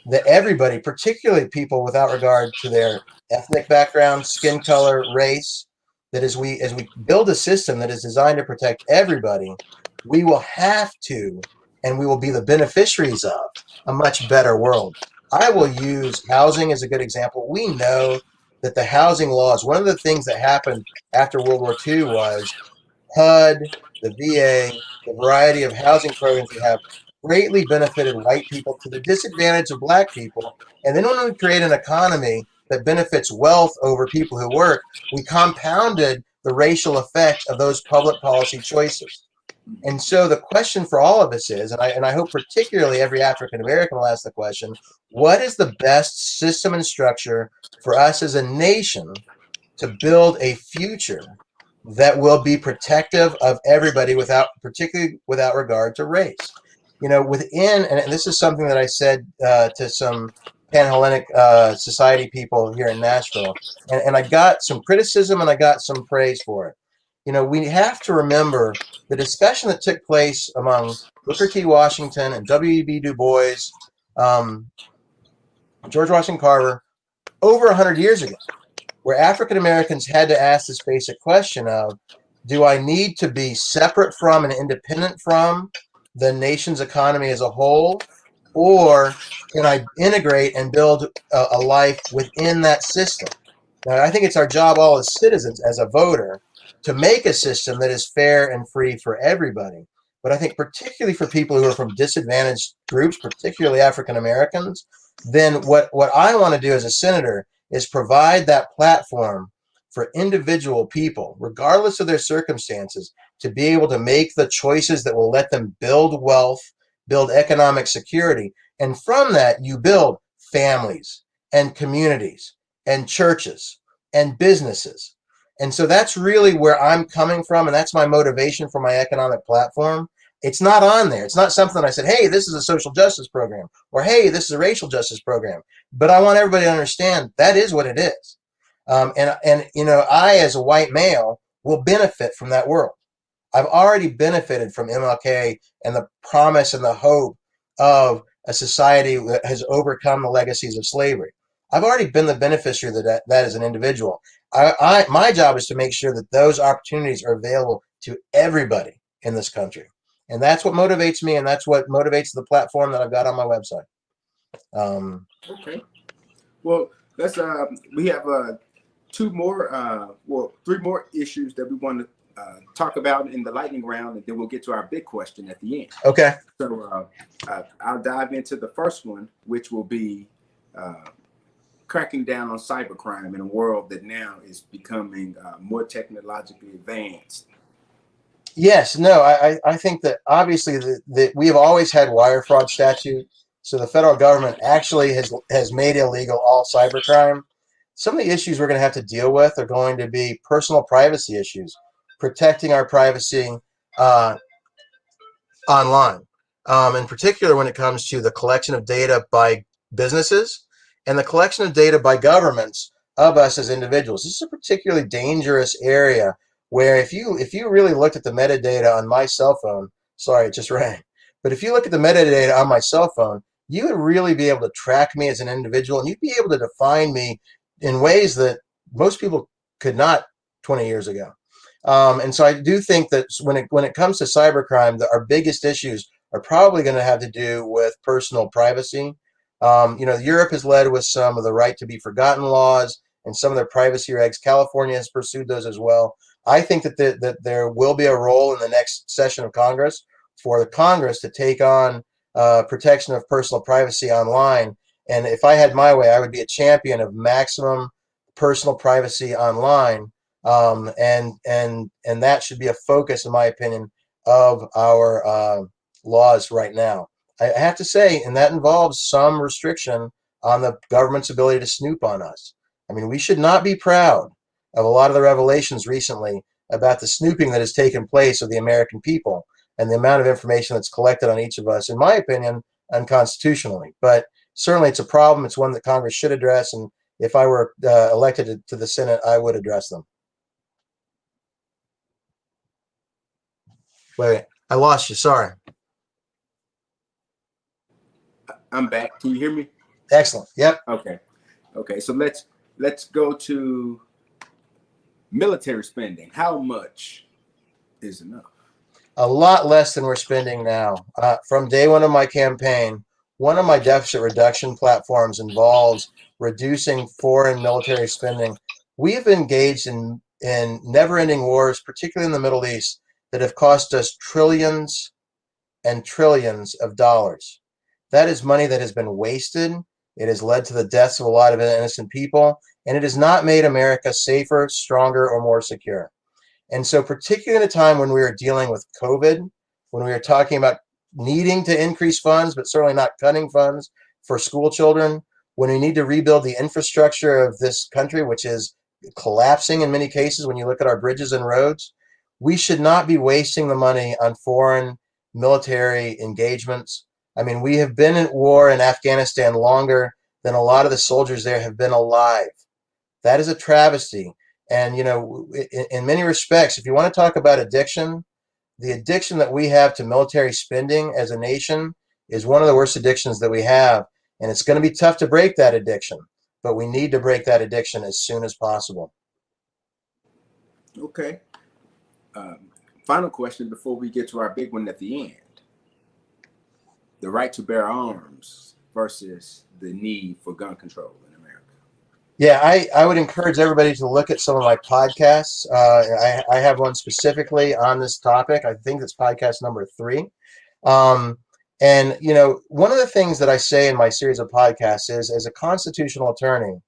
that everybody, particularly people without regard to their ethnic background, skin color, race, that as we build a system that is designed to protect everybody, we will have to, and we will be the beneficiaries of a much better world. I will use housing as a good example. We know that the housing laws, one of the things that happened after World War II was HUD, the VA, the variety of housing programs we have greatly benefited white people to the disadvantage of black people. And then when we create an economy that benefits wealth over people who work, we compounded the racial effect of those public policy choices. And so the question for all of us is, and I hope particularly every African American will ask the question, what is the best system and structure for us as a nation to build a future that will be protective of everybody without, particularly without regard to race? You know, within, and this is something that I said to some Panhellenic Society people here in Nashville, and I got some criticism and I got some praise for it. You know, we have to remember the discussion that took place among Booker T. Washington and W.E.B. Du Bois, um, George Washington Carver, over 100 years ago, where African Americans had to ask this basic question of, do I need to be separate from and independent from the nation's economy as a whole, or can I integrate and build a life within that system? Now, I think it's our job all as citizens, as a voter, to make a system that is fair and free for everybody. But I think particularly for people who are from disadvantaged groups, particularly African Americans, then what I want to do as a senator is provide that platform for individual people, regardless of their circumstances, to be able to make the choices that will let them build wealth, build economic security. And from that, you build families and communities and churches and businesses. And so that's really where I'm coming from. And that's my motivation for my economic platform. It's not on there. It's not something I said, hey, this is a social justice program, or hey, this is a racial justice program. But I want everybody to understand that is what it is. And you know, I, as a white male, will benefit from that world. I've already benefited from MLK and the promise and the hope of a society that has overcome the legacies of slavery. I've already been the beneficiary of that as an individual. My job is to make sure that those opportunities are available to everybody in this country. And that's what motivates me, and that's what motivates the platform that I've got on my website. Okay. Well, let's we have three more issues that we want to talk about in the lightning round, and then we'll get to our big question at the end. Okay. So I'll dive into the first one, which will be cracking down on cybercrime in a world that now is becoming more technologically advanced. Yes, no, I think that obviously that we have always had wire fraud statute. So the federal government actually has made illegal all cybercrime. Some of the issues we're going to have to deal with are going to be personal privacy issues, protecting our privacy uh, online, in particular when it comes to the collection of data by businesses and the collection of data by governments of us as individuals. This is a particularly dangerous area where if you really looked at the metadata on my cell phone, sorry, it just rang, but if you look at the metadata on my cell phone, you would really be able to track me as an individual, and you'd be able to define me in ways that most people could not 20 years ago. And so I do think that when it comes to cybercrime, our biggest issues are probably going to have to do with personal privacy. You know, Europe has led with some of the right to be forgotten laws and some of their privacy regs. California has pursued those as well. I think that there will be a role in the next session of Congress for the Congress to take on protection of personal privacy online. And if I had my way, I would be a champion of maximum personal privacy online. And that should be a focus, in my opinion, of our laws right now. I have to say, and that involves some restriction on the government's ability to snoop on us. I mean, we should not be proud of a lot of the revelations recently about the snooping that has taken place of the American people and the amount of information that's collected on each of us, in my opinion, unconstitutionally. But certainly it's a problem. It's one that Congress should address. And if I were elected to the Senate, I would address them. Wait, I lost you. Sorry. I'm back. Can you hear me? Excellent. Yep. Okay. So let's go to military spending. How much is enough? A lot less than we're spending now. From day one of my campaign, one of my deficit reduction platforms involves reducing foreign military spending. We've engaged in never-ending wars, particularly in the Middle East, that have cost us trillions and trillions of dollars. That is money that has been wasted. It has led to the deaths of a lot of innocent people, and it has not made America safer, stronger, or more secure. And so, particularly in a time when we are dealing with COVID, when we are talking about needing to increase funds, but certainly not cutting funds for school children, when we need to rebuild the infrastructure of this country, which is collapsing in many cases when you look at our bridges and roads, we should not be wasting the money on foreign military engagements. I mean, we have been at war in Afghanistan longer than a lot of the soldiers there have been alive. That is a travesty. And, in many respects, if you want to talk about addiction, the addiction that we have to military spending as a nation is one of the worst addictions that we have. And it's going to be tough to break that addiction, but we need to break that addiction as soon as possible. Okay. Final question before we get to our big one at the end. The right to bear arms versus the need for gun control in America. Yeah, I would encourage everybody to look at some of my podcasts. I have one specifically on this topic. I think it's podcast number 3. And, one of the things that I say in my series of podcasts is, as a constitutional attorney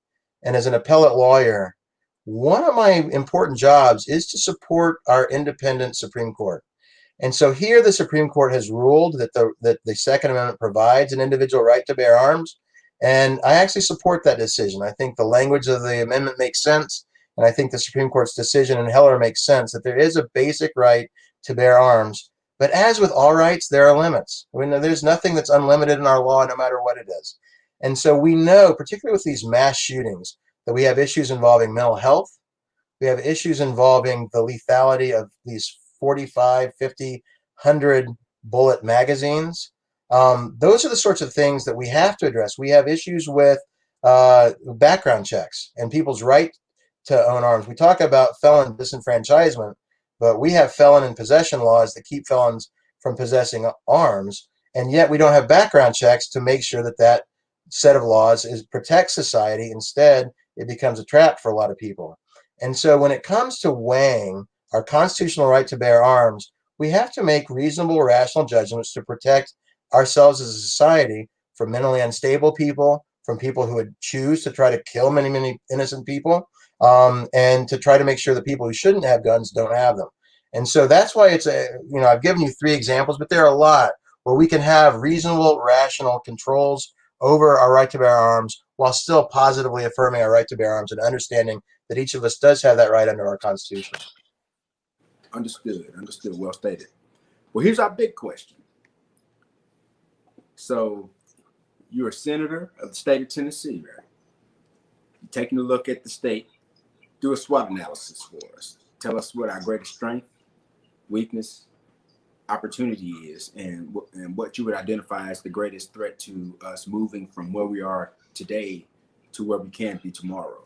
and as an appellate lawyer, one of my important jobs is to support our independent Supreme Court. And so here the Supreme Court has ruled that the Second Amendment provides an individual right to bear arms. And I actually support that decision. I think the language of the amendment makes sense. And I think the Supreme Court's decision in Heller makes sense, that there is a basic right to bear arms. But as with all rights, there are limits. I mean, there's nothing that's unlimited in our law, no matter what it is. And so we know, particularly with these mass shootings, that we have issues involving mental health. We have issues involving the lethality of these 45, 50, 100 bullet magazines. Those are the sorts of things that we have to address. We have issues with background checks and people's right to own arms. We talk about felon disenfranchisement, but we have felon in possession laws that keep felons from possessing arms, and yet we don't have background checks to make sure that that set of laws protects society. Instead, it becomes a trap for a lot of people. And so when it comes to weighing our constitutional right to bear arms, we have to make reasonable, rational judgments to protect ourselves as a society from mentally unstable people, from people who would choose to try to kill many, many innocent people, and to try to make sure that people who shouldn't have guns don't have them. And so that's why I've given you 3 examples, but there are a lot where we can have reasonable, rational controls over our right to bear arms while still positively affirming our right to bear arms and understanding that each of us does have that right under our Constitution. Understood. Well stated. Well, here's our big question. So you're a senator of the state of Tennessee, right? You're taking a look at the state. Do a SWOT analysis for us. Tell us what our greatest strength, weakness, opportunity is, and what you would identify as the greatest threat to us moving from where we are today to where we can be tomorrow.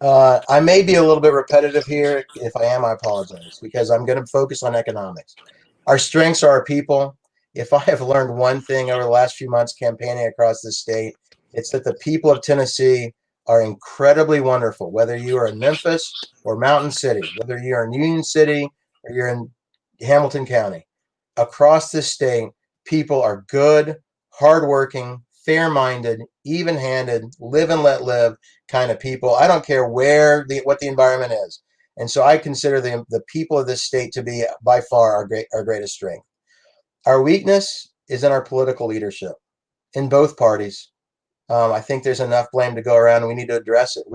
I may be a little bit repetitive here. If I am, I apologize, because I'm going to focus on economics. Our strengths are our people. If I have learned one thing over the last few months campaigning across this state, it's that the people of Tennessee are incredibly wonderful, whether you are in Memphis or Mountain City, whether you're in Union City or you're in Hamilton County. Across this state, people are good, hardworking, fair-minded, even-handed, live and let live kind of people. I don't care what the environment is. And so I consider the people of this state to be by far our greatest strength. Our weakness is in our political leadership in both parties. I think there's enough blame to go around, and we need to address it.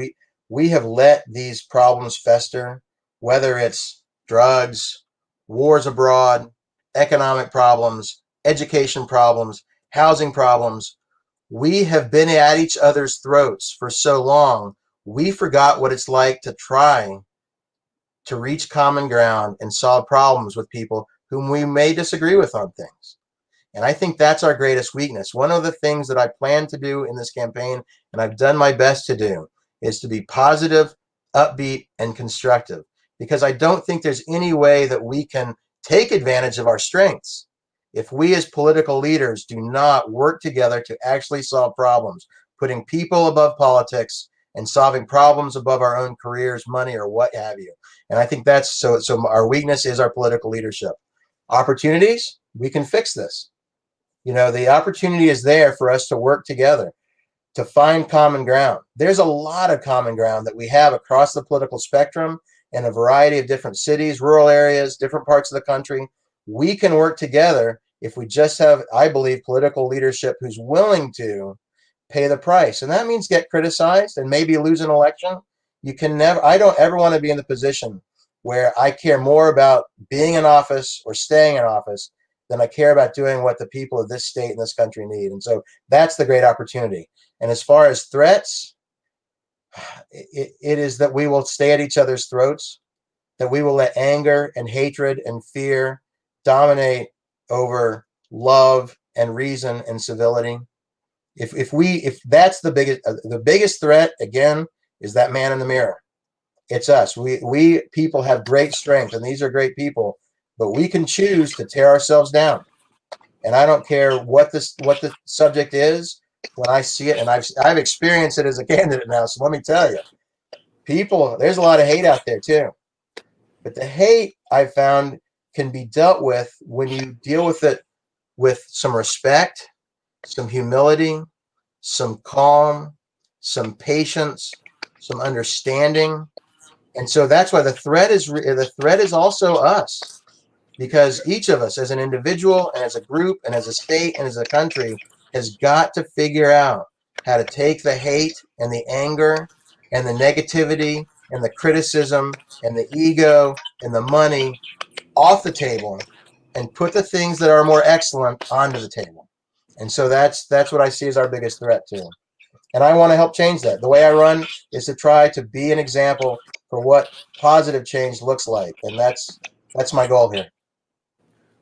We have let these problems fester, whether it's drugs, wars abroad, economic problems, education problems, housing problems. We have been at each other's throats for so long, we forgot what it's like to try to reach common ground and solve problems with people whom we may disagree with on things. And I think that's our greatest weakness. One of the things that I plan to do in this campaign, and I've done my best to do, is to be positive, upbeat, and constructive. Because I don't think there's any way that we can take advantage of our strengths. If we as political leaders do not work together to actually solve problems, putting people above politics and solving problems above our own careers, money, or what have you. And I think that's so our weakness is our political leadership. Opportunities, we can fix this. The opportunity is there for us to work together, to find common ground. There's a lot of common ground that we have across the political spectrum in a variety of different cities, rural areas, different parts of the country. We can work together if we just have, I believe, political leadership who's willing to pay the price. And that means get criticized and maybe lose an election. I don't ever want to be in the position where I care more about being in office or staying in office than I care about doing what the people of this state and this country need. And so that's the great opportunity. And as far as threats, it is that we will stay at each other's throats, that we will let anger and hatred and fear dominate over love and reason and civility. If that's the biggest threat, again, is that man in the mirror. It's us. We people have great strength, and these are great people, but we can choose to tear ourselves down. And I don't care what the subject is. When I see it, and I've experienced it as a candidate now, so let me tell you, there's a lot of hate out there too. But the hate, I found, can be dealt with when you deal with it with some respect, some humility, some calm, some patience, some understanding. And so that's why the threat is also us, because each of us as an individual and as a group and as a state and as a country has got to figure out how to take the hate and the anger and the negativity and the criticism and the ego and the money off the table and put the things that are more excellent onto the table. And so that's what I see as our biggest threat too. And I want to help change that. The way I run is to try to be an example for what positive change looks like. And that's my goal here.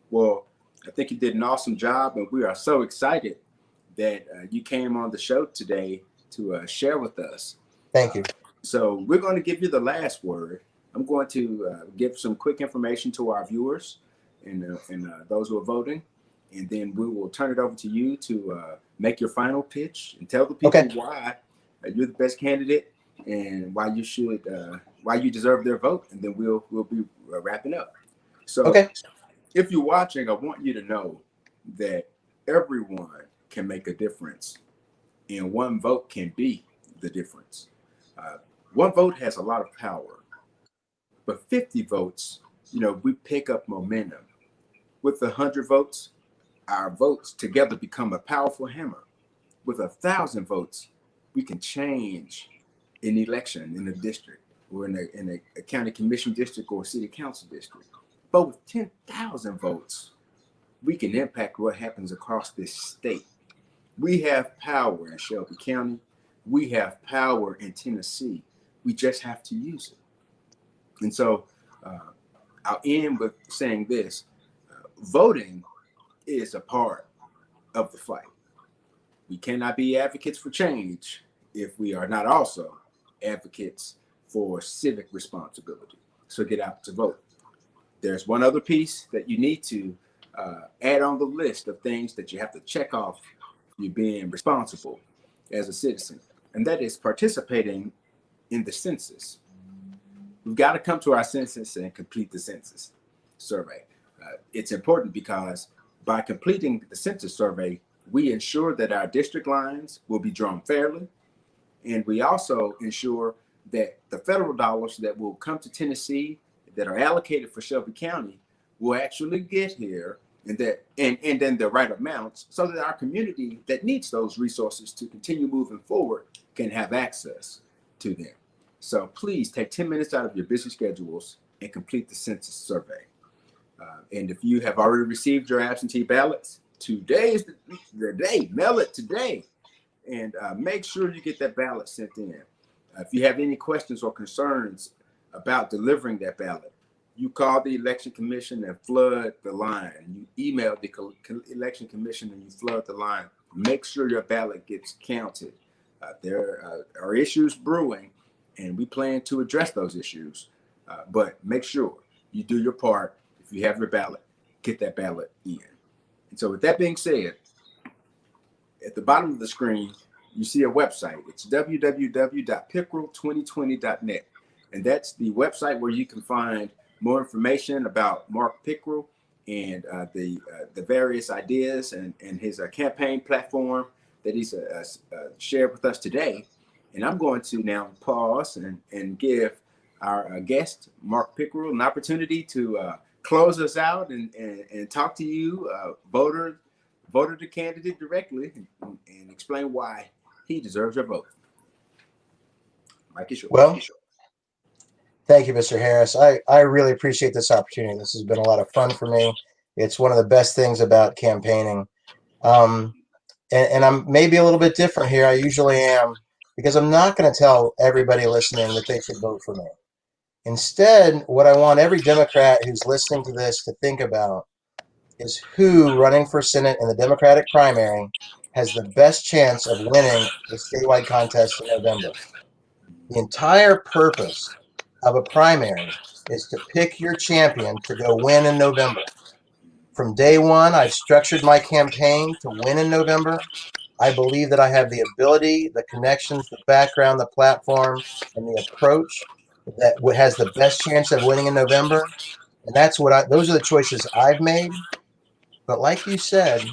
Well, I think you did an awesome job, and we are so excited that you came on the show today to share with us. Thank you. So we're going to give you the last word. I'm going to give some quick information to our viewers and those who are voting, and then we will turn it over to you to make your final pitch and tell the people why you're the best candidate and why you deserve their vote, and then we'll be wrapping up. So if you're watching, I want you to know that everyone can make a difference, and one vote can be the difference. One vote has a lot of power, but 50 votes, we pick up momentum. With 100 votes, our votes together become a powerful hammer. With 1,000 votes, we can change an election in a district or in a county commission district or city council district. But with 10,000 votes, we can impact what happens across this state. We have power in Shelby County. We have power in Tennessee. We just have to use it. And so I'll end with saying this. Voting is a part of the fight. We cannot be advocates for change if we are not also advocates for civic responsibility. So get out to vote. There's one other piece that you need to add on the list of things that you have to check off you being responsible as a citizen, and that is participating in the census. We've got to come to our census and complete the census survey. It's important because by completing the census survey, we ensure that our district lines will be drawn fairly, and we also ensure that the federal dollars that will come to Tennessee that are allocated for Shelby County will actually get here, and then the right amounts, so that our community that needs those resources to continue moving forward can have access to them. So please take 10 minutes out of your busy schedules and complete the census survey. And if you have already received your absentee ballots, today is the day. Mail it today, and make sure you get that ballot sent in. If you have any questions or concerns about delivering that ballot, you call the election commission and flood the line. You email the election commission and you flood the line. Make sure your ballot gets counted. There are issues brewing, and we plan to address those issues. But make sure you do your part. if you have your ballot, get that ballot in. And so with that being said, at the bottom of the screen, you see a website. It's www.pickrell2020.net. And that's the website where you can find more information about Mark Pickrell and the various ideas and his campaign platform that he's shared with us today. And I'm going to now pause and give our guest, Mark Pickrell, an opportunity to close us out and talk to you, voter the candidate directly, and explain why he deserves your vote. Mike is yours. Well, thank you, Mr. Harris. I really appreciate this opportunity. This has been a lot of fun for me. It's one of the best things about campaigning. And I'm maybe a little bit different here. I usually am, because I'm not going to tell everybody listening that they should vote for me. Instead, what I want every Democrat who's listening to this to think about is who running for Senate in the Democratic primary has the best chance of winning the statewide contest in November. The entire purpose of a primary is to pick your champion to go win in November. From day one, I've structured my campaign to win in November. I believe that I have the ability, the connections, the background, the platform, and the approach that has the best chance of winning in November. And that's those are the choices I've made. But like you said,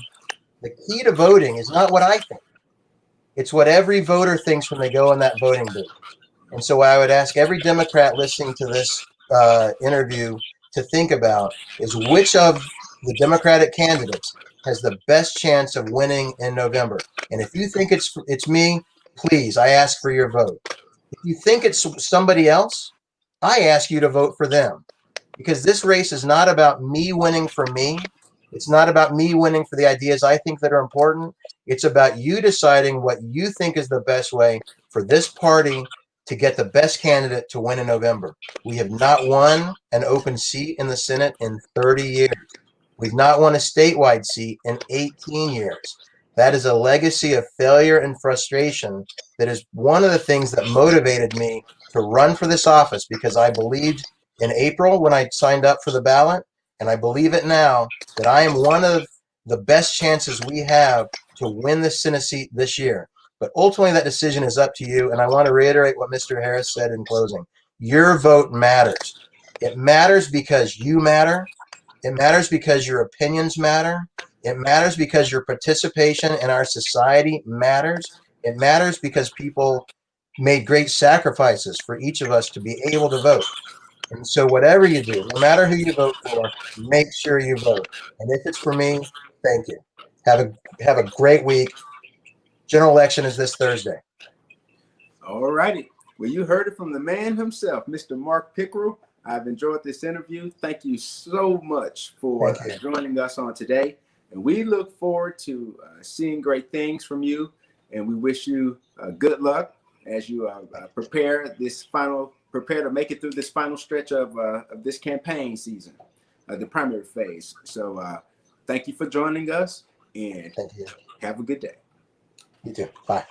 the key to voting is not what I think. It's what every voter thinks when they go in that voting booth. And so I would ask every Democrat listening to this interview to think about is which of the Democratic candidates has the best chance of winning in November. And if you think it's me, please, I ask for your vote. If you think it's somebody else, I ask you to vote for them. Because this race is not about me winning for me. It's not about me winning for the ideas I think that are important. It's about you deciding what you think is the best way for this party to get the best candidate to win in November. We have not won an open seat in the Senate in 30 years. We've not won a statewide seat in 18 years. That is a legacy of failure and frustration. That is one of the things that motivated me to run for this office, because I believed in April when I signed up for the ballot, and I believe it now, that I am one of the best chances we have to win the Senate seat this year. But ultimately, that decision is up to you. And I want to reiterate what Mr. Harris said in closing. Your vote matters. It matters because you matter. It matters because your opinions matter. It matters because your participation in our society matters. It matters because people made great sacrifices for each of us to be able to vote. And so whatever you do, no matter who you vote for, make sure you vote. And if it's for me, thank you. Have a great week. General election is this Thursday. All righty. Well, you heard it from the man himself, Mr. Mark Pickrell. I've enjoyed this interview. Thank you so much for joining us on today. And we look forward to seeing great things from you. And we wish you good luck as you prepare to make it through this final stretch of this campaign season, the primary phase. So thank you for joining us, and thank you. Have a good day. You too. Bye.